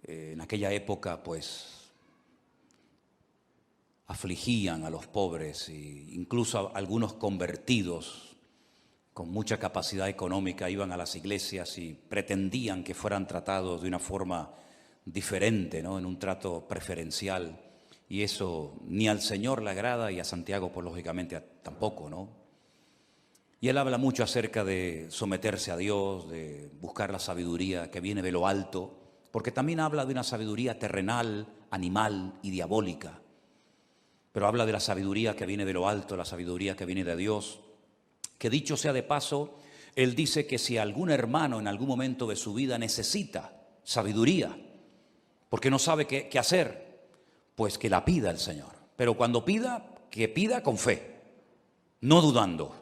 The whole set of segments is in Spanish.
en aquella época pues afligían a los pobres, e incluso algunos convertidos con mucha capacidad económica iban a las iglesias y pretendían que fueran tratados de una forma diferente, ¿no? En un trato preferencial, y eso ni al Señor le agrada y a Santiago pues lógicamente tampoco, ¿no? Y él habla mucho acerca de someterse a Dios, de buscar la sabiduría que viene de lo alto, porque también habla de una sabiduría terrenal, animal y diabólica. Pero habla de la sabiduría que viene de lo alto, la sabiduría que viene de Dios. Que dicho sea de paso, él dice que si algún hermano en algún momento de su vida necesita sabiduría, porque no sabe qué hacer, pues que la pida el Señor. Pero cuando pida, que pida con fe, no dudando.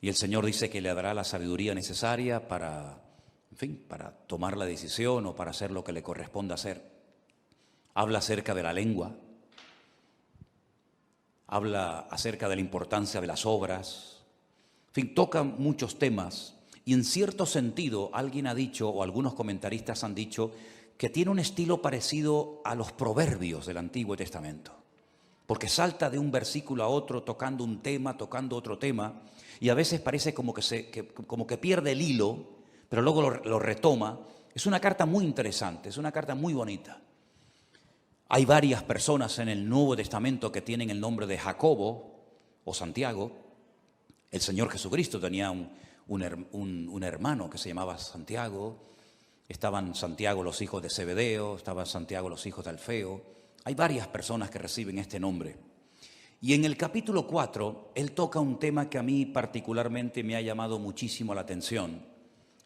Y el Señor dice que le dará la sabiduría necesaria para, en fin, para tomar la decisión o para hacer lo que le corresponda hacer. Habla acerca de la lengua. Habla acerca de la importancia de las obras, en fin, toca muchos temas y en cierto sentido alguien ha dicho, o algunos comentaristas han dicho, que tiene un estilo parecido a los proverbios del Antiguo Testamento, porque salta de un versículo a otro tocando un tema, tocando otro tema, y a veces parece como que pierde el hilo, pero luego lo retoma. Es una carta muy interesante, es una carta muy bonita. Hay varias personas en el Nuevo Testamento que tienen el nombre de Jacobo o Santiago. El Señor Jesucristo tenía un hermano que se llamaba Santiago. Estaban Santiago los hijos de Zebedeo, estaban Santiago los hijos de Alfeo. Hay varias personas que reciben este nombre. Y en el capítulo 4, él toca un tema que a mí particularmente me ha llamado muchísimo la atención.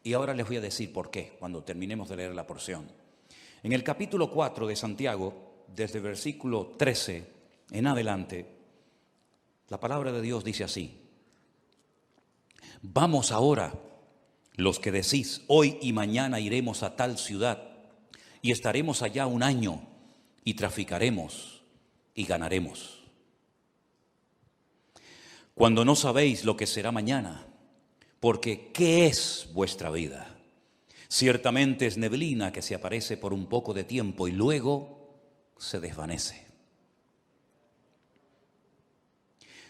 Y ahora les voy a decir por qué, cuando terminemos de leer la porción. En el capítulo 4 de Santiago, desde el versículo 13 en adelante, la palabra de Dios dice así: vamos ahora, los que decís, hoy y mañana iremos a tal ciudad, y estaremos allá un año, y traficaremos, y ganaremos. Cuando no sabéis lo que será mañana, porque ¿qué es vuestra vida? Ciertamente es neblina que se aparece por un poco de tiempo y luego se desvanece.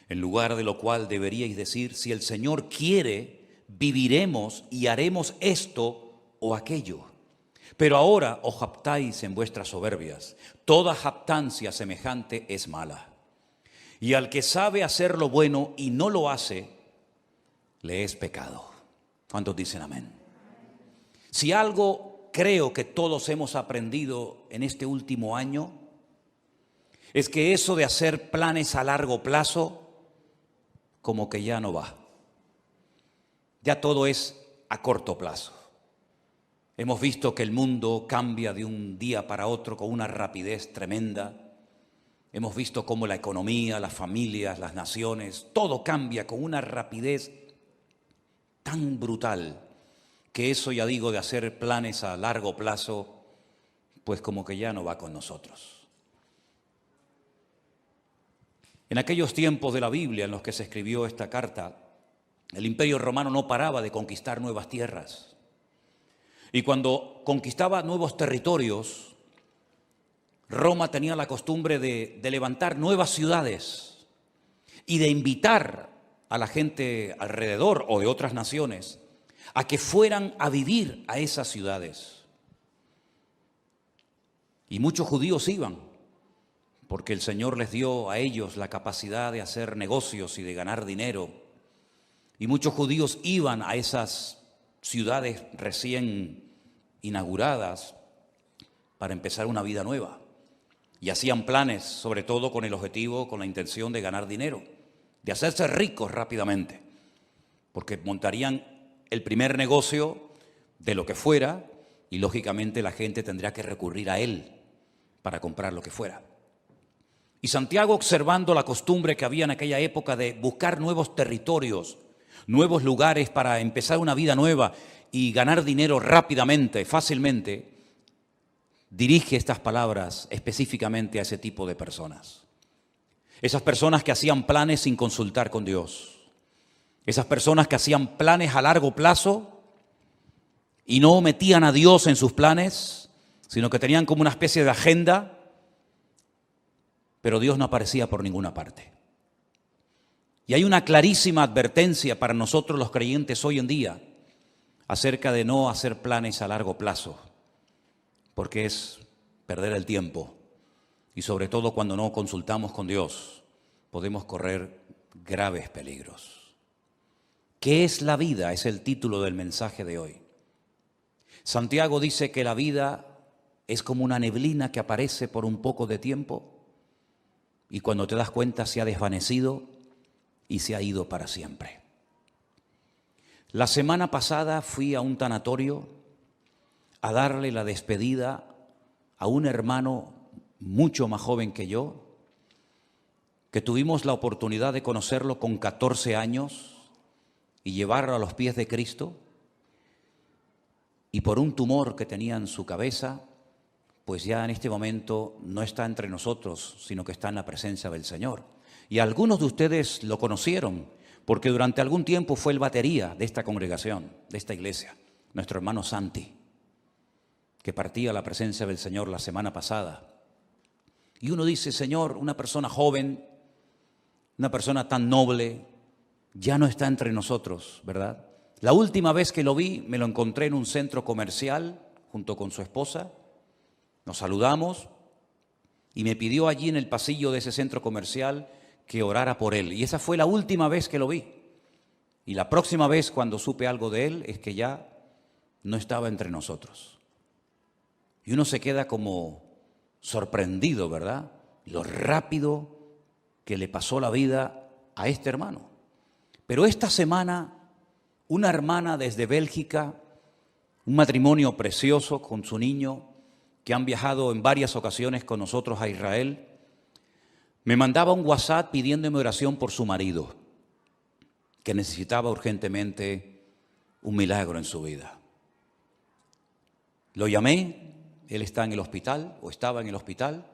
En lugar de lo cual deberíais decir, si el Señor quiere, viviremos y haremos esto o aquello. Pero ahora os jactáis en vuestras soberbias. Toda jactancia semejante es mala. Y al que sabe hacer lo bueno y no lo hace, le es pecado. ¿Cuántos dicen amén? Si algo creo que todos hemos aprendido en este último año, es que eso de hacer planes a largo plazo, como que ya no va. Ya todo es a corto plazo. Hemos visto que el mundo cambia de un día para otro con una rapidez tremenda. Hemos visto cómo la economía, las familias, las naciones, todo cambia con una rapidez tan brutal que eso, ya digo, de hacer planes a largo plazo, pues como que ya no va con nosotros. En aquellos tiempos de la Biblia en los que se escribió esta carta, el Imperio Romano no paraba de conquistar nuevas tierras. Y cuando conquistaba nuevos territorios, Roma tenía la costumbre de levantar nuevas ciudades y de invitar a la gente alrededor o de otras naciones a que fueran a vivir a esas ciudades. Y muchos judíos iban, porque el Señor les dio a ellos la capacidad de hacer negocios y de ganar dinero. Y muchos judíos iban a esas ciudades recién inauguradas para empezar una vida nueva. Y hacían planes, sobre todo con el objetivo, con la intención de ganar dinero, de hacerse ricos rápidamente, porque montarían el primer negocio de lo que fuera y lógicamente la gente tendría que recurrir a él para comprar lo que fuera. Y Santiago, observando la costumbre que había en aquella época de buscar nuevos territorios, nuevos lugares para empezar una vida nueva y ganar dinero rápidamente, fácilmente, dirige estas palabras específicamente a ese tipo de personas. Esas personas que hacían planes sin consultar con Dios. Esas personas que hacían planes a largo plazo y no metían a Dios en sus planes, sino que tenían como una especie de agenda, pero Dios no aparecía por ninguna parte. Y hay una clarísima advertencia para nosotros los creyentes hoy en día acerca de no hacer planes a largo plazo, porque es perder el tiempo. Y sobre todo cuando no consultamos con Dios, podemos correr graves peligros. ¿Qué es la vida? Es el título del mensaje de hoy. Santiago dice que la vida es como una neblina que aparece por un poco de tiempo y cuando te das cuenta se ha desvanecido y se ha ido para siempre. La semana pasada fui a un tanatorio a darle la despedida a un hermano mucho más joven que yo, que tuvimos la oportunidad de conocerlo con 14 años y llevarlo a los pies de Cristo, y por un tumor que tenía en su cabeza, pues ya en este momento no está entre nosotros, sino que está en la presencia del Señor. Y algunos de ustedes lo conocieron, porque durante algún tiempo fue el batería de esta congregación, de esta iglesia, nuestro hermano Santi, que partía a la presencia del Señor la semana pasada. Y uno dice, Señor, una persona joven, una persona tan noble, ya no está entre nosotros, ¿verdad? La última vez que lo vi, me lo encontré en un centro comercial junto con su esposa. Nos saludamos y me pidió allí en el pasillo de ese centro comercial que orara por él. Y esa fue la última vez que lo vi. Y la próxima vez cuando supe algo de él es que ya no estaba entre nosotros. Y uno se queda como sorprendido, ¿verdad? Lo rápido que le pasó la vida a este hermano. Pero esta semana, una hermana desde Bélgica, un matrimonio precioso con su niño, que han viajado en varias ocasiones con nosotros a Israel, me mandaba un WhatsApp pidiéndome oración por su marido, que necesitaba urgentemente un milagro en su vida. Lo llamé, él está en el hospital, o estaba en el hospital,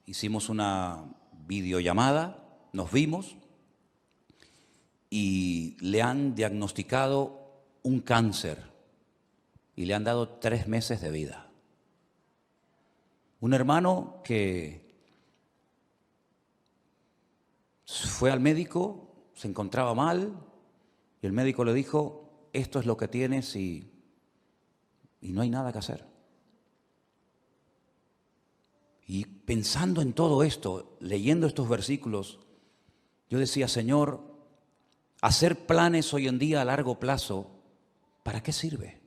hicimos una videollamada, nos vimos y le han diagnosticado un cáncer y le han dado 3 meses de vida. Un hermano que fue al médico, se encontraba mal y el médico le dijo, esto es lo que tienes y no hay nada que hacer. Y pensando en todo esto, leyendo estos versículos, yo decía, Señor, hacer planes hoy en día a largo plazo, ¿para qué sirve?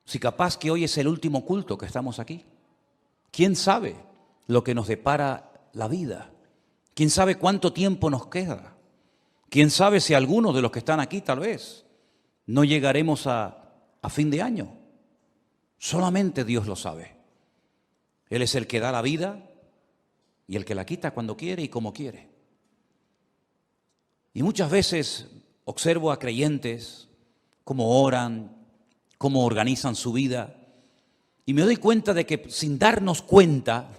Si capaz que hoy es el último culto que estamos aquí. ¿Quién sabe lo que nos depara la vida? ¿Quién sabe cuánto tiempo nos queda? ¿Quién sabe si algunos de los que están aquí tal vez no llegaremos a fin de año? Solamente Dios lo sabe. Él es el que da la vida y el que la quita cuando quiere y como quiere. Y muchas veces observo a creyentes cómo oran, cómo organizan su vida, y me doy cuenta de que sin darnos cuenta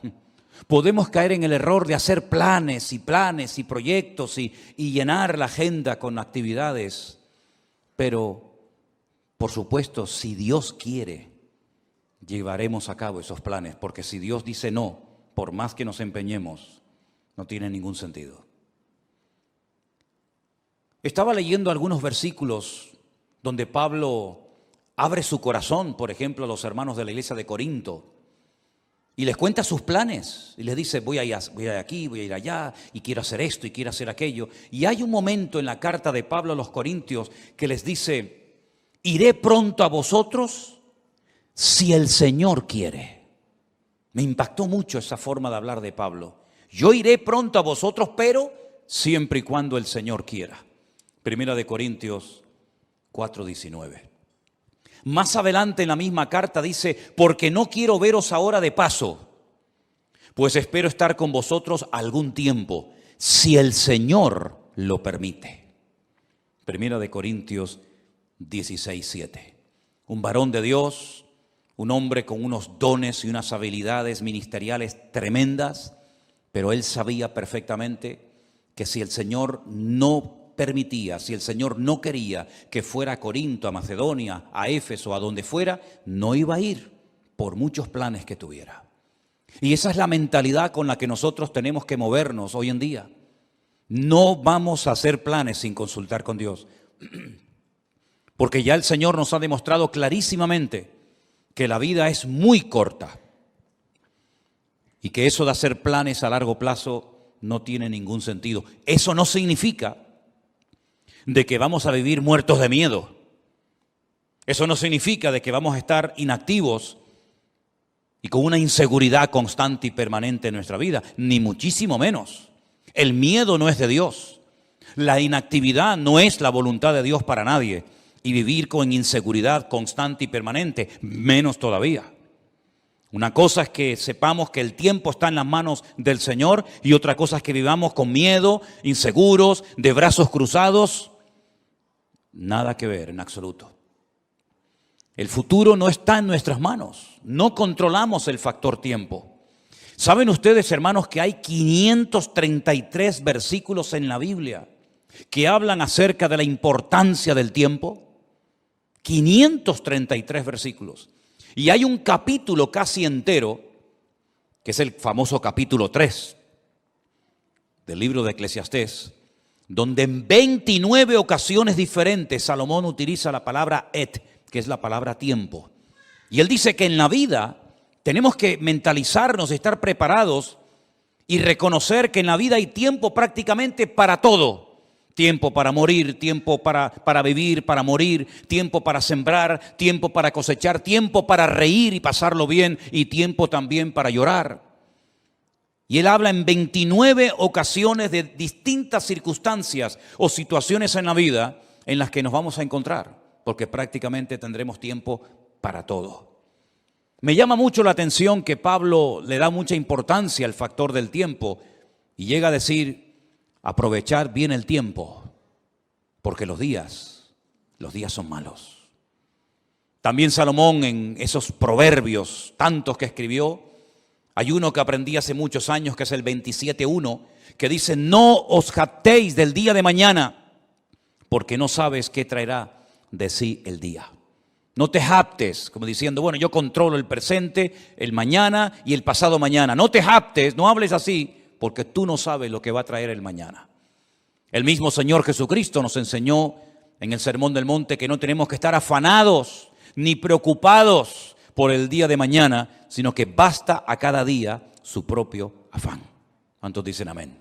podemos caer en el error de hacer planes y proyectos y llenar la agenda con actividades. Pero, por supuesto, si Dios quiere, llevaremos a cabo esos planes, porque si Dios dice no, por más que nos empeñemos, no tiene ningún sentido. Estaba leyendo algunos versículos donde Pablo abre su corazón, por ejemplo, a los hermanos de la iglesia de Corinto y les cuenta sus planes y les dice, voy a ir aquí, voy a ir allá y quiero hacer esto y quiero hacer aquello. Y hay un momento en la carta de Pablo a los Corintios que les dice, iré pronto a vosotros si el Señor quiere. Me impactó mucho esa forma de hablar de Pablo. Yo iré pronto a vosotros, pero siempre y cuando el Señor quiera. Primera de Corintios 4:19. Más adelante en la misma carta dice, porque no quiero veros ahora de paso, pues espero estar con vosotros algún tiempo, si el Señor lo permite. Primera de Corintios 16:7. Un varón de Dios, un hombre con unos dones y unas habilidades ministeriales tremendas, pero él sabía perfectamente que si el Señor no permitía, si el Señor no quería que fuera a Corinto, a Macedonia, a Éfeso, a donde fuera, no iba a ir, por muchos planes que tuviera. Y esa es la mentalidad con la que nosotros tenemos que movernos hoy en día. No vamos a hacer planes sin consultar con Dios. Porque ya el Señor nos ha demostrado clarísimamente que la vida es muy corta. Y que eso de hacer planes a largo plazo no tiene ningún sentido. Eso no significa de que vamos a vivir muertos de miedo. Eso no significa de que vamos a estar inactivos y con una inseguridad constante y permanente en nuestra vida, ni muchísimo menos. El miedo no es de Dios. La inactividad no es la voluntad de Dios para nadie. Y vivir con inseguridad constante y permanente, menos todavía. Una cosa es que sepamos que el tiempo está en las manos del Señor y otra cosa es que vivamos con miedo, inseguros, de brazos cruzados. Nada que ver en absoluto. El futuro no está en nuestras manos. No controlamos el factor tiempo. ¿Saben ustedes, hermanos, que hay 533 versículos en la Biblia que hablan acerca de la importancia del tiempo? 533 versículos. Y hay un capítulo casi entero, que es el famoso capítulo 3 del libro de Eclesiastés, donde en 29 ocasiones diferentes Salomón utiliza la palabra et, que es la palabra tiempo. Y él dice que en la vida tenemos que mentalizarnos, estar preparados y reconocer que en la vida hay tiempo prácticamente para todo. Tiempo para morir, tiempo para vivir, para morir, tiempo para sembrar, tiempo para cosechar, tiempo para reír y pasarlo bien y tiempo también para llorar. Y él habla en 29 ocasiones de distintas circunstancias o situaciones en la vida en las que nos vamos a encontrar, porque prácticamente tendremos tiempo para todo. Me llama mucho la atención que Pablo le da mucha importancia al factor del tiempo y llega a decir, aprovechar bien el tiempo, porque los días son malos. También Salomón en esos proverbios tantos que escribió, hay uno que aprendí hace muchos años que es el 27:1, que dice, no os jactéis del día de mañana, porque no sabes qué traerá de sí el día. No te jactes, como diciendo, bueno, yo controlo el presente, el mañana y el pasado mañana. No te jactes, no hables así, porque tú no sabes lo que va a traer el mañana. El mismo Señor Jesucristo nos enseñó en el Sermón del Monte que no tenemos que estar afanados ni preocupados por el día de mañana, sino que basta a cada día su propio afán. ¿Cuántos dicen amén?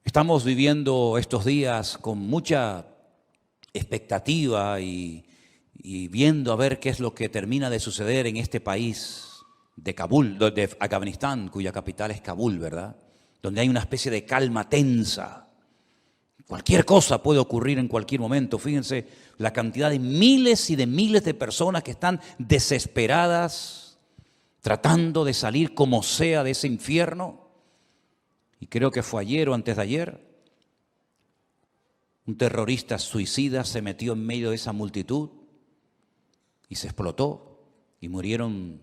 Estamos viviendo estos días con mucha expectativa y viendo a ver qué es lo que termina de suceder en este país de Kabul, de Afganistán, cuya capital es Kabul, ¿verdad? Donde hay una especie de calma tensa. Cualquier cosa puede ocurrir en cualquier momento. Fíjense la cantidad de miles y de miles de personas que están desesperadas, tratando de salir como sea de ese infierno. Y creo que fue ayer o antes de ayer, un terrorista suicida se metió en medio de esa multitud y se explotó y murieron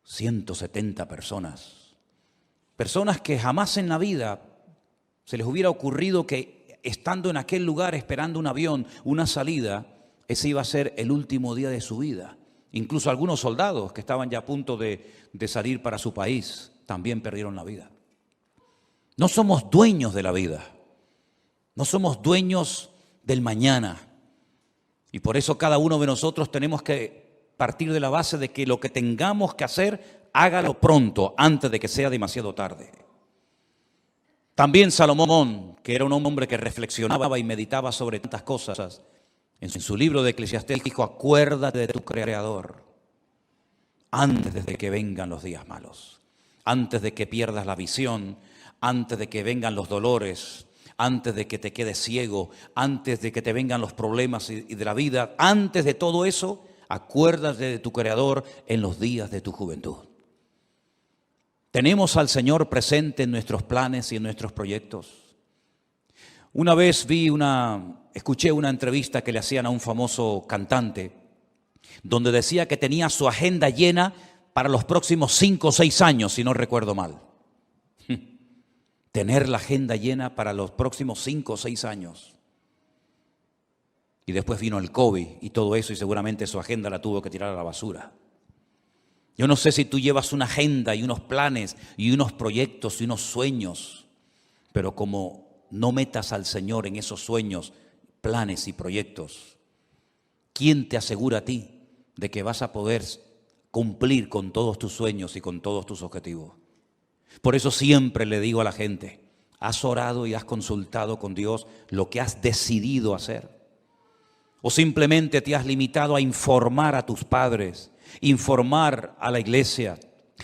170 personas. Personas que jamás en la vida se les hubiera ocurrido que estando en aquel lugar esperando un avión, una salida, ese iba a ser el último día de su vida. Incluso algunos soldados que estaban ya a punto de salir para su país también perdieron la vida. No somos dueños de la vida. No somos dueños del mañana. Y por eso cada uno de nosotros tenemos que partir de la base de que lo que tengamos que hacer, hágalo pronto, antes de que sea demasiado tarde. También Salomón, que era un hombre que reflexionaba y meditaba sobre tantas cosas, en su libro de Eclesiastés dijo, acuérdate de tu Creador antes de que vengan los días malos, antes de que pierdas la visión, antes de que vengan los dolores, antes de que te quedes ciego, antes de que te vengan los problemas y de la vida, antes de todo eso, acuérdate de tu Creador en los días de tu juventud. Tenemos al Señor presente en nuestros planes y en nuestros proyectos. Una vez escuché una entrevista que le hacían a un famoso cantante, donde decía que tenía su agenda llena para los próximos 5 o 6 años, si no recuerdo mal. Tener la agenda llena para los próximos 5 o 6 años. Y después vino el COVID y todo eso, y seguramente su agenda la tuvo que tirar a la basura. Yo no sé si tú llevas una agenda y unos planes y unos proyectos y unos sueños, pero como no metas al Señor en esos sueños, planes y proyectos, ¿quién te asegura a ti de que vas a poder cumplir con todos tus sueños y con todos tus objetivos? Por eso siempre le digo a la gente, ¿has orado y has consultado con Dios lo que has decidido hacer? ¿O simplemente te has limitado a informar a tus padres, informar a la iglesia,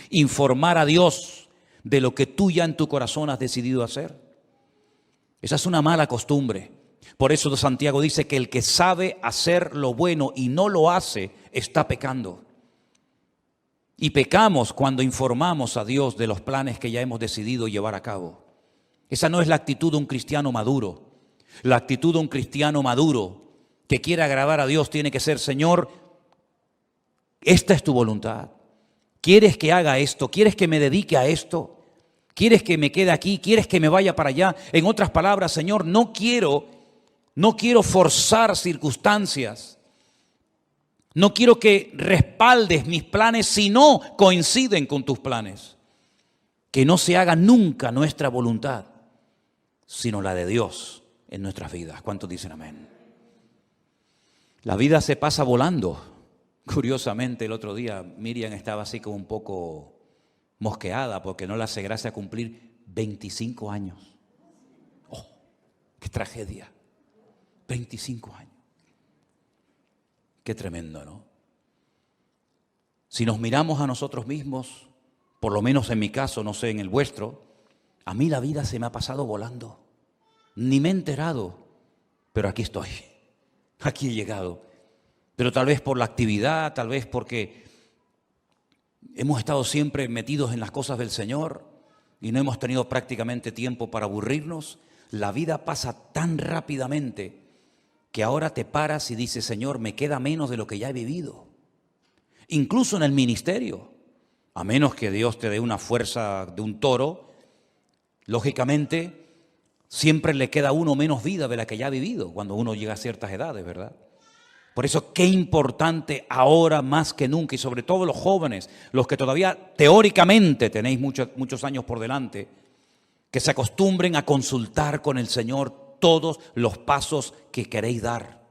informar a Dios de lo que tú ya en tu corazón has decidido hacer? Esa es una mala costumbre. Por eso Santiago dice que el que sabe hacer lo bueno y no lo hace, está pecando. Y pecamos cuando informamos a Dios de los planes que ya hemos decidido llevar a cabo. Esa no es la actitud de un cristiano maduro. La actitud de un cristiano maduro que quiere agradar a Dios tiene que ser: Señor, esta es tu voluntad. ¿Quieres que haga esto? ¿Quieres que me dedique a esto? ¿Quieres que me quede aquí? ¿Quieres que me vaya para allá? En otras palabras, Señor, no quiero forzar circunstancias. No quiero que respaldes mis planes si no coinciden con tus planes. Que no se haga nunca nuestra voluntad, sino la de Dios en nuestras vidas. ¿Cuántos dicen amén? La vida se pasa volando. Curiosamente, el otro día Miriam estaba así como un poco mosqueada porque no le hace gracia cumplir 25 años. ¡Oh, qué tragedia! 25 años. Qué tremendo, ¿no? Si nos miramos a nosotros mismos, por lo menos en mi caso, no sé en el vuestro, a mí la vida se me ha pasado volando. Ni me he enterado, pero aquí estoy, aquí he llegado. Pero tal vez por la actividad, tal vez porque hemos estado siempre metidos en las cosas del Señor y no hemos tenido prácticamente tiempo para aburrirnos. La vida pasa tan rápidamente que ahora te paras y dices: Señor, me queda menos de lo que ya he vivido. Incluso en el ministerio, a menos que Dios te dé una fuerza de un toro, lógicamente siempre le queda a uno menos vida de la que ya ha vivido cuando uno llega a ciertas edades, ¿verdad? Por eso qué importante ahora más que nunca, y sobre todo los jóvenes, los que todavía teóricamente tenéis muchos años por delante, que se acostumbren a consultar con el Señor todos los pasos que queréis dar.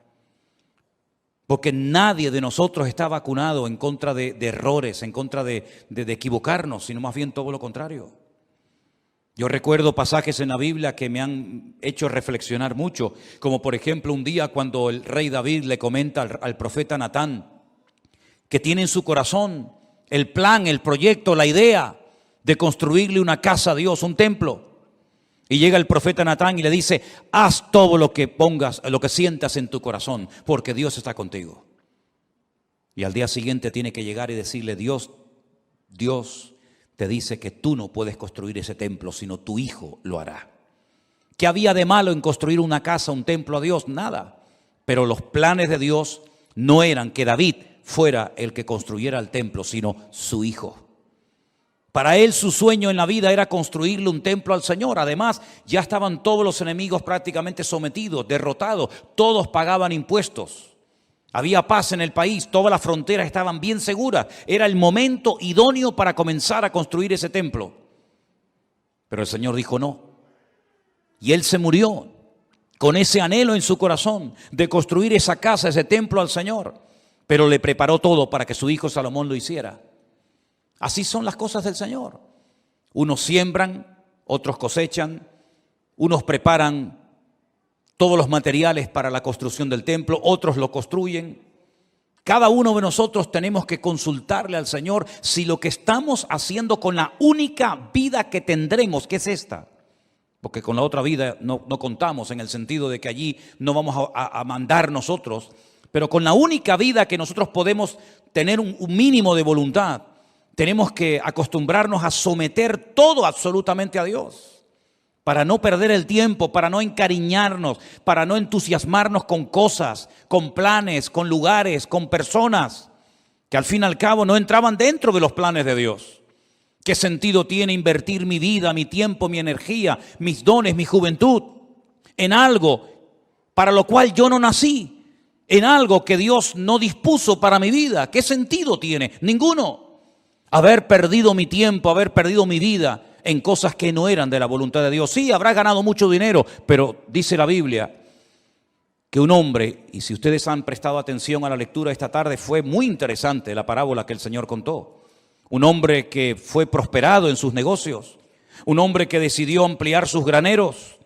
Porque nadie de nosotros está vacunado en contra de errores, en contra de equivocarnos, sino más bien todo lo contrario. Yo recuerdo pasajes en la Biblia que me han hecho reflexionar mucho, como por ejemplo un día cuando el rey David le comenta al profeta Natán que tiene en su corazón el plan, el proyecto, la idea de construirle una casa a Dios, un templo. Y llega el profeta Natán y le dice: haz todo lo que pongas, lo que sientas en tu corazón, porque Dios está contigo. Y al día siguiente tiene que llegar y decirle: Dios te dice que tú no puedes construir ese templo, sino tu hijo lo hará. ¿Qué había de malo en construir una casa, un templo a Dios? Nada. Pero los planes de Dios no eran que David fuera el que construyera el templo, sino su hijo. Para él su sueño en la vida era construirle un templo al Señor. Además, ya estaban todos los enemigos prácticamente sometidos, derrotados. Todos pagaban impuestos. Había paz en el país, todas las fronteras estaban bien seguras. Era el momento idóneo para comenzar a construir ese templo. Pero el Señor dijo no. Y él se murió con ese anhelo en su corazón de construir esa casa, ese templo al Señor. Pero le preparó todo para que su hijo Salomón lo hiciera. Así son las cosas del Señor. Unos siembran, otros cosechan, unos preparan todos los materiales para la construcción del templo, otros lo construyen. Cada uno de nosotros tenemos que consultarle al Señor si lo que estamos haciendo con la única vida que tendremos, que es esta, porque con la otra vida no contamos en el sentido de que allí no vamos a mandar nosotros, pero con la única vida que nosotros podemos tener un mínimo de voluntad, tenemos que acostumbrarnos a someter todo absolutamente a Dios, para no perder el tiempo, para no encariñarnos, para no entusiasmarnos con cosas, con planes, con lugares, con personas que al fin y al cabo no entraban dentro de los planes de Dios. ¿Qué sentido tiene invertir mi vida, mi tiempo, mi energía, mis dones, mi juventud en algo para lo cual yo no nací? en algo que Dios no dispuso para mi vida? ¿Qué sentido tiene? Ninguno. Haber perdido mi tiempo, haber perdido mi vida en cosas que no eran de la voluntad de Dios. Sí, habrás ganado mucho dinero, pero dice la Biblia que un hombre, y si ustedes han prestado atención a la lectura esta tarde, fue muy interesante la parábola que el Señor contó. Un hombre que fue prosperado en sus negocios, un hombre que decidió ampliar sus graneros,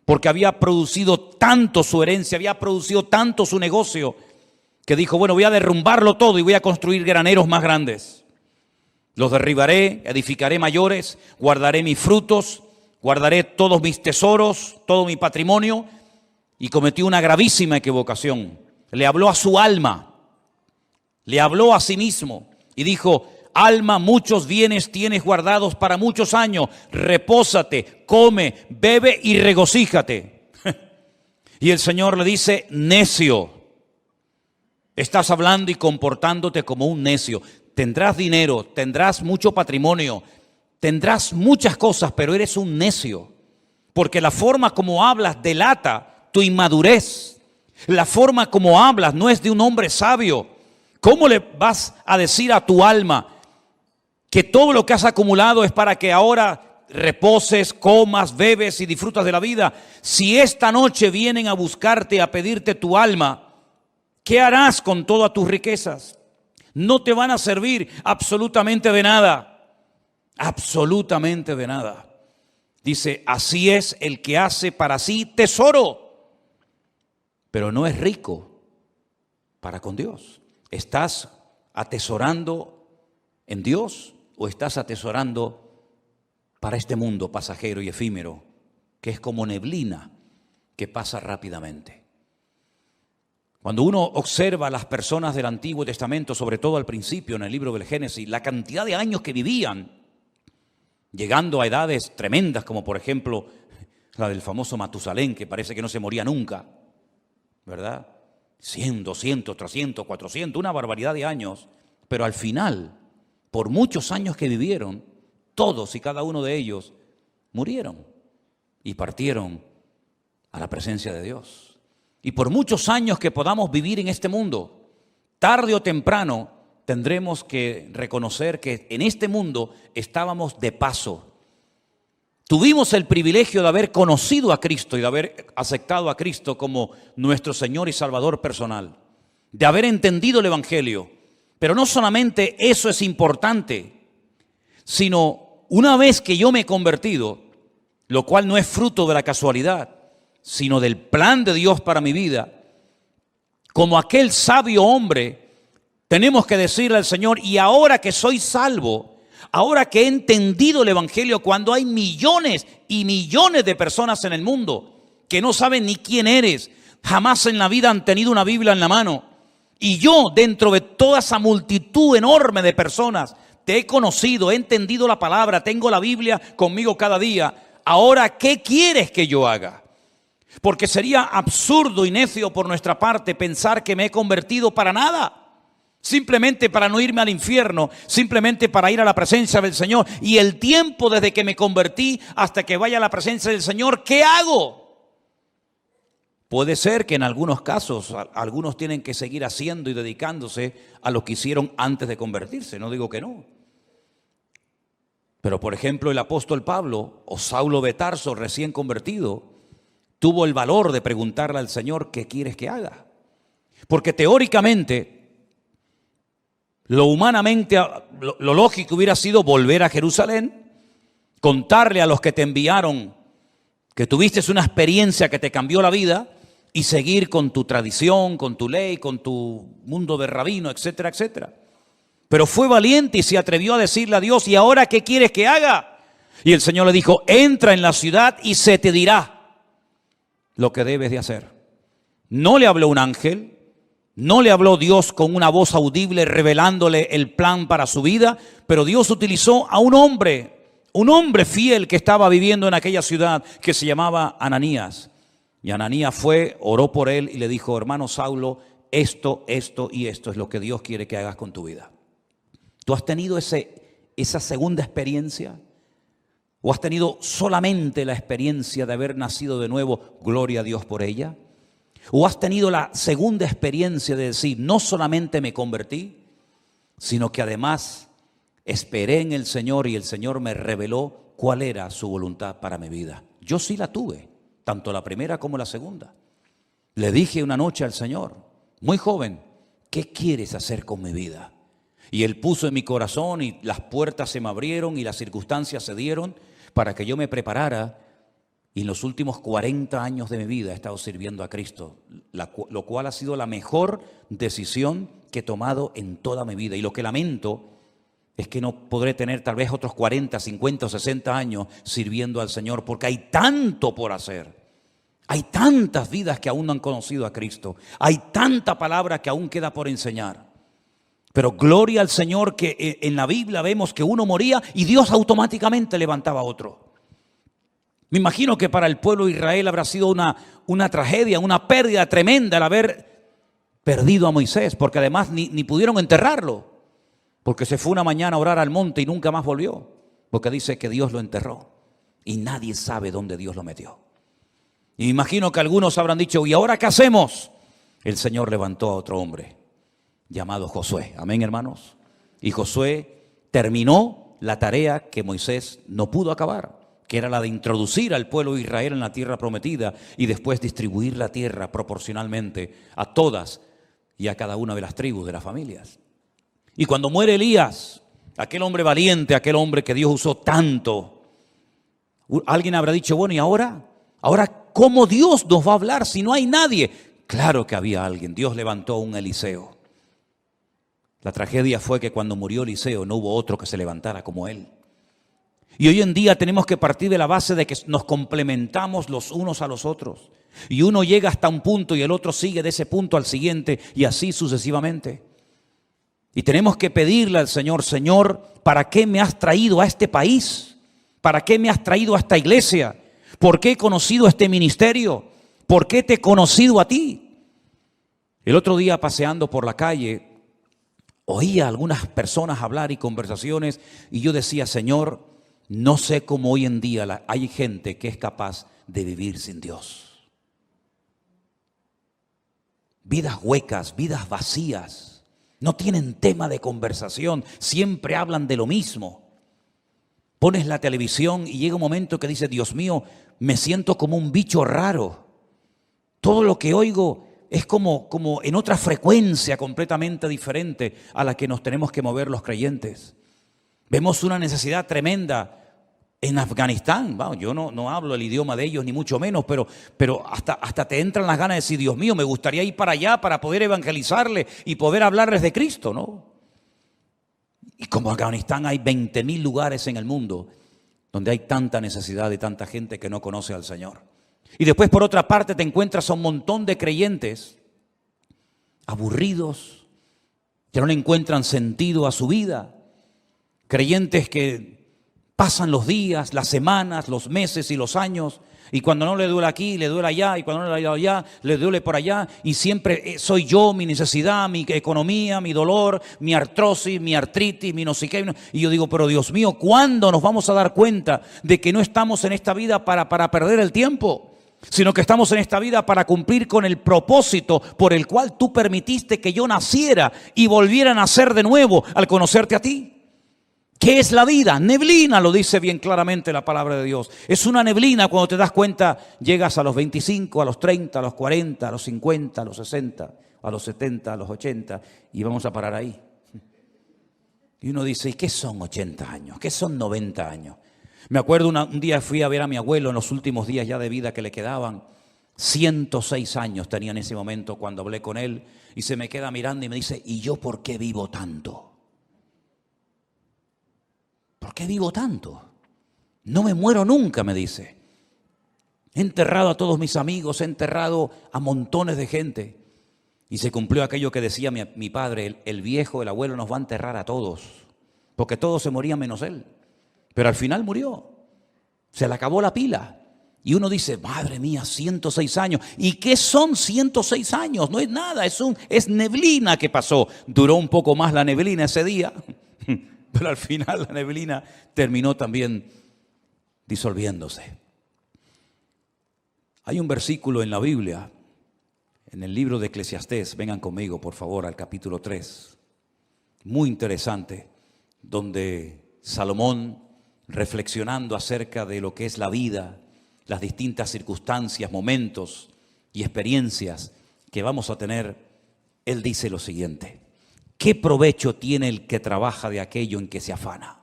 porque había producido tanto su herencia, había producido tanto su negocio, que dijo, bueno, voy a derrumbarlo todo y voy a construir graneros más grandes. Los derribaré, edificaré mayores, guardaré mis frutos, guardaré todos mis tesoros, todo mi patrimonio. Y cometió una gravísima equivocación. Le habló a su alma, le habló a sí mismo y dijo, alma, muchos bienes tienes guardados para muchos años, repósate, come, bebe y regocíjate. Y el Señor le dice, necio, estás hablando y comportándote como un necio. Tendrás dinero, tendrás mucho patrimonio, tendrás muchas cosas, pero eres un necio. Porque la forma como hablas delata tu inmadurez. La forma como hablas no es de un hombre sabio. ¿Cómo le vas a decir a tu alma que todo lo que has acumulado es para que ahora reposes, comas, bebes y disfrutas de la vida? Si esta noche vienen a buscarte, a pedirte tu alma, ¿qué harás con todas tus riquezas? No te van a servir absolutamente de nada. Absolutamente de nada. Dice, así es el que hace para sí tesoro, pero no es rico para con Dios. ¿Estás atesorando en Dios o estás atesorando para este mundo pasajero y efímero, que es como neblina que pasa rápidamente? Cuando uno observa a las personas del Antiguo Testamento, sobre todo al principio en el libro del Génesis, la cantidad de años que vivían, llegando a edades tremendas, como por ejemplo la del famoso Matusalén, que parece que no se moría nunca, ¿verdad? 100, 200, 300, 400, una barbaridad de años. Pero al final, por muchos años que vivieron, todos y cada uno de ellos murieron y partieron a la presencia de Dios. Y por muchos años que podamos vivir en este mundo, tarde o temprano tendremos que reconocer que en este mundo estábamos de paso. Tuvimos el privilegio de haber conocido a Cristo y de haber aceptado a Cristo como nuestro Señor y Salvador personal, de haber entendido el Evangelio. Pero no solamente eso es importante, sino una vez que yo me he convertido, lo cual no es fruto de la casualidad, sino del plan de Dios para mi vida, como aquel sabio hombre, tenemos que decirle al Señor, y ahora que soy salvo, ahora que he entendido el Evangelio, cuando hay millones y millones de personas en el mundo que no saben ni quién eres, jamás en la vida han tenido una Biblia en la mano, y yo dentro de toda esa multitud enorme de personas te he conocido, he entendido la palabra, tengo la Biblia conmigo cada día, ahora ¿qué quieres que yo haga? Porque sería absurdo y necio por nuestra parte pensar que me he convertido para nada. Simplemente para no irme al infierno, simplemente para ir a la presencia del Señor. Y el tiempo desde que me convertí hasta que vaya a la presencia del Señor, ¿qué hago? Puede ser que en algunos casos algunos tienen que seguir haciendo y dedicándose a lo que hicieron antes de convertirse, no digo que no. Pero por ejemplo el apóstol Pablo o Saulo de Tarso recién convertido tuvo el valor de preguntarle al Señor, ¿qué quieres que haga? Porque teóricamente lo humanamente, lo lógico hubiera sido volver a Jerusalén, contarle a los que te enviaron que tuviste una experiencia que te cambió la vida y seguir con tu tradición, con tu ley, con tu mundo de rabino, etcétera, etcétera. Pero fue valiente y se atrevió a decirle a Dios, ¿y ahora qué quieres que haga? Y el Señor le dijo, entra en la ciudad y se te dirá lo que debes de hacer. No le habló un ángel. No le habló Dios con una voz audible revelándole el plan para su vida, pero Dios utilizó a un hombre fiel que estaba viviendo en aquella ciudad que se llamaba Ananías. Y Ananías fue, oró por él y le dijo, hermano Saulo, esto y esto es lo que Dios quiere que hagas con tu vida. ¿Tú has tenido esa segunda experiencia? ¿O has tenido solamente la experiencia de haber nacido de nuevo? Gloria a Dios por ella. ¿O has tenido la segunda experiencia de decir, no solamente me convertí, sino que además esperé en el Señor y el Señor me reveló cuál era su voluntad para mi vida? Yo sí la tuve, tanto la primera como la segunda. Le dije una noche al Señor, muy joven, ¿qué quieres hacer con mi vida? Y Él puso en mi corazón y las puertas se me abrieron y las circunstancias se dieron para que yo me preparara. Y en los últimos 40 años de mi vida he estado sirviendo a Cristo, lo cual ha sido la mejor decisión que he tomado en toda mi vida. Y lo que lamento es que no podré tener tal vez otros 40, 50 o 60 años sirviendo al Señor, porque hay tanto por hacer. Hay tantas vidas que aún no han conocido a Cristo. Hay tanta palabra que aún queda por enseñar. Pero gloria al Señor que en la Biblia vemos que uno moría y Dios automáticamente levantaba a otro. Me imagino que para el pueblo de Israel habrá sido una tragedia, una pérdida tremenda el haber perdido a Moisés, porque además ni pudieron enterrarlo, porque se fue una mañana a orar al monte y nunca más volvió, porque dice que Dios lo enterró y nadie sabe dónde Dios lo metió. Y me imagino que algunos habrán dicho, ¿y ahora qué hacemos? El Señor levantó a otro hombre llamado Josué. Amén, hermanos. Y Josué terminó la tarea que Moisés no pudo acabar, que era la de introducir al pueblo de Israel en la tierra prometida y después distribuir la tierra proporcionalmente a todas y a cada una de las tribus de las familias. Y cuando muere Elías, aquel hombre valiente, aquel hombre que Dios usó tanto, alguien habrá dicho, bueno, ¿y ahora? ¿Ahora cómo Dios nos va a hablar si no hay nadie? Claro que había alguien. Dios levantó a un Eliseo. La tragedia fue que cuando murió Eliseo no hubo otro que se levantara como él. Y hoy en día tenemos que partir de la base de que nos complementamos los unos a los otros. Y uno llega hasta un punto y el otro sigue de ese punto al siguiente y así sucesivamente. Y tenemos que pedirle al Señor, Señor, ¿para qué me has traído a este país? ¿Para qué me has traído a esta iglesia? ¿Por qué he conocido este ministerio? ¿Por qué te he conocido a ti? El otro día paseando por la calle, oía a algunas personas hablar y conversaciones y yo decía, Señor, no sé cómo hoy en día hay gente que es capaz de vivir sin Dios. Vidas huecas, vidas vacías, no tienen tema de conversación, siempre hablan de lo mismo. Pones la televisión y llega un momento que dices, Dios mío, me siento como un bicho raro. Todo lo que oigo es como en otra frecuencia completamente diferente a la que nos tenemos que mover los creyentes. Vemos una necesidad tremenda en Afganistán. Bueno, yo no hablo el idioma de ellos ni mucho menos, pero hasta te entran las ganas de decir, Dios mío, me gustaría ir para allá para poder evangelizarles y poder hablarles de Cristo, ¿no? Y como en Afganistán hay 20.000 lugares en el mundo donde hay tanta necesidad de tanta gente que no conoce al Señor. Y después por otra parte te encuentras a un montón de creyentes aburridos, que no le encuentran sentido a su vida. Creyentes que pasan los días, las semanas, los meses y los años, y cuando no le duele aquí, le duele allá, y cuando no le duele allá, le duele por allá, y siempre soy yo, mi necesidad, mi economía, mi dolor, mi artrosis, mi artritis, mi no sé qué. Y yo digo, pero Dios mío, ¿cuándo nos vamos a dar cuenta de que no estamos en esta vida para perder el tiempo? Sino que estamos en esta vida para cumplir con el propósito por el cual tú permitiste que yo naciera y volviera a nacer de nuevo al conocerte a ti. ¿Qué es la vida? Neblina, lo dice bien claramente la palabra de Dios. Es una neblina. Cuando te das cuenta, llegas a los 25, a los 30, a los 40, a los 50, a los 60, a los 70, a los 80 y vamos a parar ahí. Y uno dice, ¿y qué son 80 años? ¿Qué son 90 años? Me acuerdo un día fui a ver a mi abuelo en los últimos días ya de vida que le quedaban. 106 años tenía en ese momento cuando hablé con él y se me queda mirando y me dice, ¿y yo por qué vivo tanto? ¿Por qué vivo tanto? No me muero nunca, me dice. He enterrado a todos mis amigos, he enterrado a montones de gente. Y se cumplió aquello que decía mi padre, el viejo, el abuelo nos va a enterrar a todos, porque todos se morían menos él. Pero al final murió, se le acabó la pila. Y uno dice, madre mía, 106 años. ¿Y qué son 106 años? No es nada, es neblina que pasó. Duró un poco más la neblina ese día, pero al final la neblina terminó también disolviéndose. Hay un versículo en la Biblia en el libro de Eclesiastés. Vengan conmigo, por favor, al capítulo 3. Muy interesante, donde Salomón, reflexionando acerca de lo que es la vida, las distintas circunstancias, momentos y experiencias que vamos a tener, él dice lo siguiente: ¿qué provecho tiene el que trabaja de aquello en que se afana?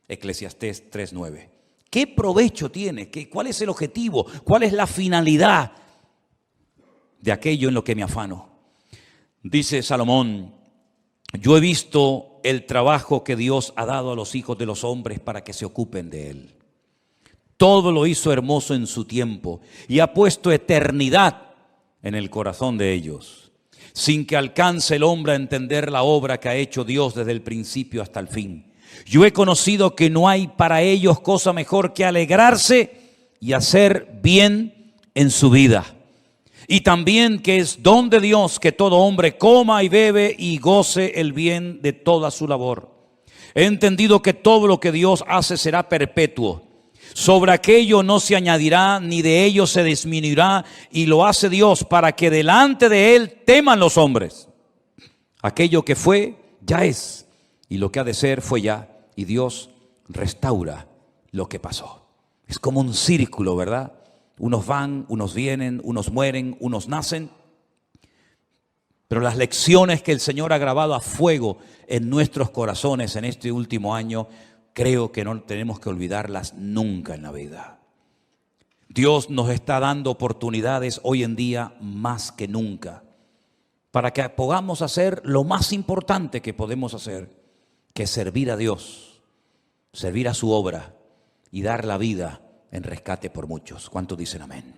Eclesiastés 3:9. ¿Qué provecho tiene? ¿Cuál es el objetivo? ¿Cuál es la finalidad de aquello en lo que me afano? Dice Salomón: yo he visto el trabajo que Dios ha dado a los hijos de los hombres para que se ocupen de él. Todo lo hizo hermoso en su tiempo y ha puesto eternidad en el corazón de ellos, sin que alcance el hombre a entender la obra que ha hecho Dios desde el principio hasta el fin. Yo he conocido que no hay para ellos cosa mejor que alegrarse y hacer bien en su vida. Y también que es don de Dios que todo hombre coma y bebe y goce el bien de toda su labor. He entendido que todo lo que Dios hace será perpetuo. Sobre aquello no se añadirá, ni de ello se disminuirá, y lo hace Dios para que delante de Él teman los hombres. Aquello que fue, ya es, y lo que ha de ser, fue ya, y Dios restaura lo que pasó. Es como un círculo, ¿verdad? Unos van, unos vienen, unos mueren, unos nacen. Pero las lecciones que el Señor ha grabado a fuego en nuestros corazones en este último año, creo que no tenemos que olvidarlas nunca en la vida. Dios nos está dando oportunidades hoy en día más que nunca para que podamos hacer lo más importante que podemos hacer, que es servir a Dios, servir a su obra y dar la vida en rescate por muchos. ¿Cuántos dicen amén?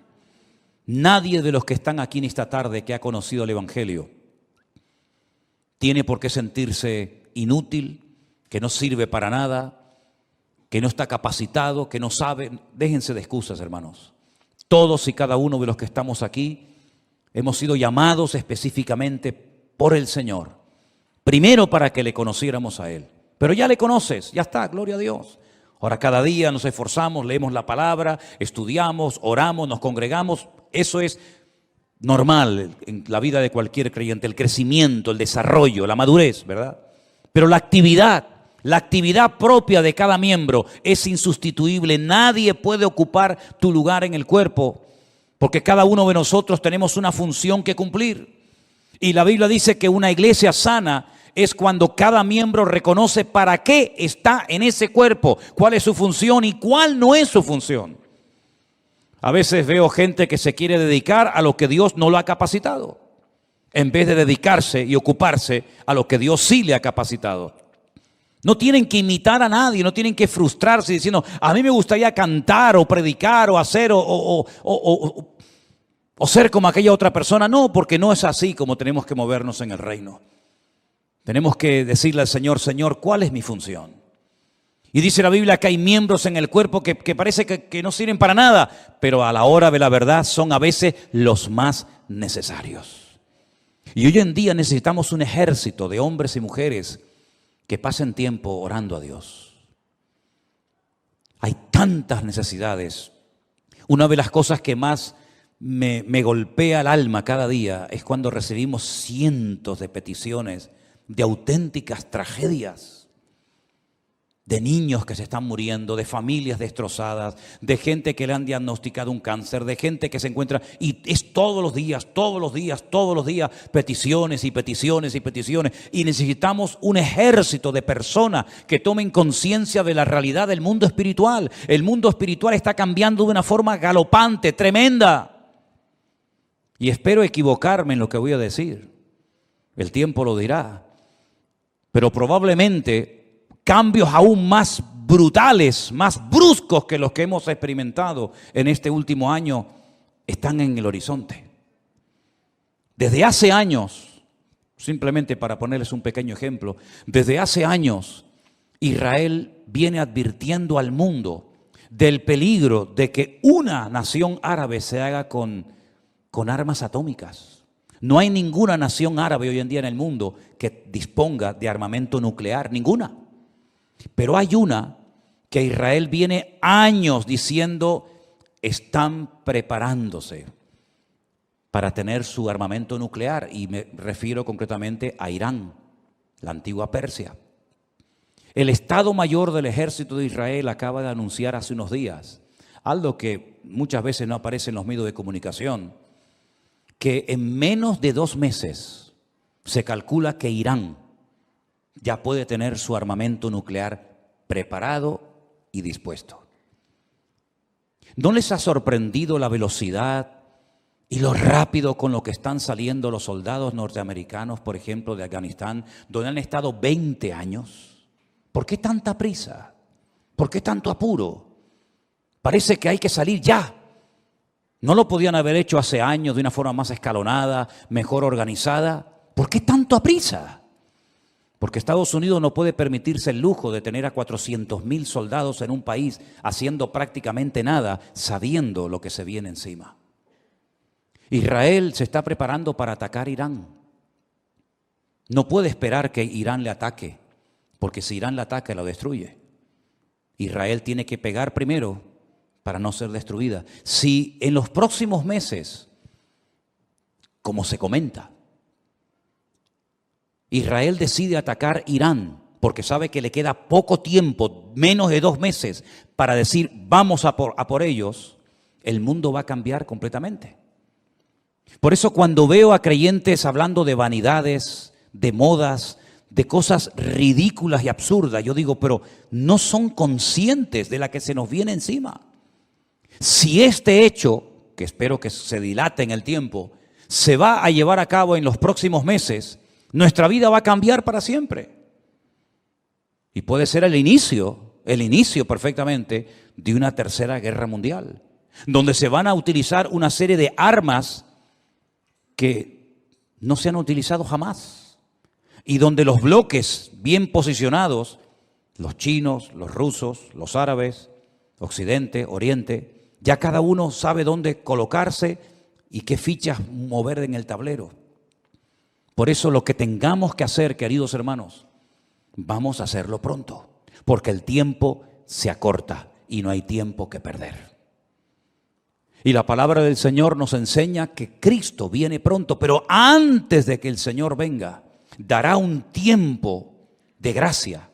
Nadie de los que están aquí en esta tarde que ha conocido el Evangelio tiene por qué sentirse inútil, que no sirve para nada, que no está capacitado, que no sabe. Déjense de excusas, hermanos. Todos y cada uno de los que estamos aquí hemos sido llamados específicamente por el Señor. Primero para que le conociéramos a Él. Pero ya le conoces, ya está, gloria a Dios. Ahora cada día nos esforzamos, leemos la palabra, estudiamos, oramos, nos congregamos. Eso es normal en la vida de cualquier creyente, el crecimiento, el desarrollo, la madurez, ¿verdad? Pero la actividad propia de cada miembro es insustituible. Nadie puede ocupar tu lugar en el cuerpo, porque cada uno de nosotros tenemos una función que cumplir. Y la Biblia dice que una iglesia sana es cuando cada miembro reconoce para qué está en ese cuerpo, cuál es su función y cuál no es su función. A veces veo gente que se quiere dedicar a lo que Dios no lo ha capacitado, en vez de dedicarse y ocuparse a lo que Dios sí le ha capacitado. No tienen que imitar a nadie, no tienen que frustrarse diciendo: a mí me gustaría cantar o predicar o hacer o ser como aquella otra persona. No, porque no es así como tenemos que movernos en el reino. Tenemos que decirle al Señor: Señor, ¿cuál es mi función? Y dice la Biblia que hay miembros en el cuerpo que parece que no sirven para nada, pero a la hora de la verdad son a veces los más necesarios. Y hoy en día necesitamos un ejército de hombres y mujeres que pasen tiempo orando a Dios. Hay tantas necesidades. Una de las cosas que más me golpea el alma cada día es cuando recibimos cientos de peticiones de auténticas tragedias, de niños que se están muriendo, de familias destrozadas, de gente que le han diagnosticado un cáncer, de gente que se encuentra, y es todos los días, peticiones y peticiones y peticiones. Y necesitamos un ejército de personas que tomen conciencia de la realidad del mundo espiritual. El mundo espiritual está cambiando de una forma galopante, tremenda. Y espero equivocarme en lo que voy a decir. El tiempo lo dirá. Pero probablemente cambios aún más brutales, más bruscos que los que hemos experimentado en este último año están en el horizonte. Desde hace años, simplemente para ponerles un pequeño ejemplo, desde hace años Israel viene advirtiendo al mundo del peligro de que una nación árabe se haga con armas atómicas. No hay ninguna nación árabe hoy en día en el mundo que disponga de armamento nuclear, ninguna. Pero hay una que Israel viene años diciendo: están preparándose para tener su armamento nuclear, y me refiero concretamente a Irán, la antigua Persia. El Estado Mayor del Ejército de Israel acaba de anunciar hace unos días algo que muchas veces no aparece en los medios de comunicación, que en menos de 2 meses se calcula que Irán ya puede tener su armamento nuclear preparado y dispuesto. ¿No les ha sorprendido la velocidad y lo rápido con lo que están saliendo los soldados norteamericanos, por ejemplo, de Afganistán, donde han estado 20 años? ¿Por qué tanta prisa? ¿Por qué tanto apuro? Parece que hay que salir ya. ¿No lo podían haber hecho hace años de una forma más escalonada, mejor organizada? ¿Por qué tanto a prisa? Porque Estados Unidos no puede permitirse el lujo de tener a 400.000 soldados en un país haciendo prácticamente nada, sabiendo lo que se viene encima. Israel se está preparando para atacar Irán. No puede esperar que Irán le ataque, porque si Irán le ataca, lo destruye. Israel tiene que pegar primero para no ser destruida. Si en los próximos meses, como se comenta, Israel decide atacar Irán, porque sabe que le queda poco tiempo, menos de 2 meses, para decir vamos a por ellos, el mundo va a cambiar completamente. Por eso cuando veo a creyentes hablando de vanidades, de modas, de cosas ridículas y absurdas, yo digo, pero no son conscientes de la que se nos viene encima. Si este hecho, que espero que se dilate en el tiempo, se va a llevar a cabo en los próximos meses, nuestra vida va a cambiar para siempre. Y puede ser el inicio perfectamente de una tercera guerra mundial, donde se van a utilizar una serie de armas que no se han utilizado jamás, y donde los bloques bien posicionados, los chinos, los rusos, los árabes, Occidente, Oriente, ya cada uno sabe dónde colocarse y qué fichas mover en el tablero. Por eso lo que tengamos que hacer, queridos hermanos, vamos a hacerlo pronto, porque el tiempo se acorta y no hay tiempo que perder. Y la palabra del Señor nos enseña que Cristo viene pronto, pero antes de que el Señor venga, dará un tiempo de gracia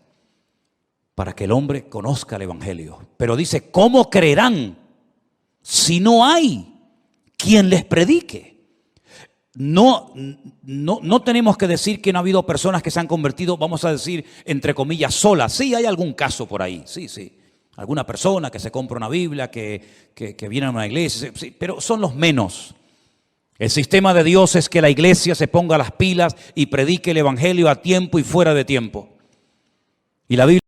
para que el hombre conozca el Evangelio. Pero dice, ¿cómo creerán si no hay quien les predique? No tenemos que decir que no ha habido personas que se han convertido, vamos a decir, entre comillas, solas. Sí, hay algún caso por ahí, sí. Alguna persona que se compra una Biblia, que viene a una iglesia, sí, pero son los menos. El sistema de Dios es que la iglesia se ponga las pilas y predique el Evangelio a tiempo y fuera de tiempo. Y la Biblia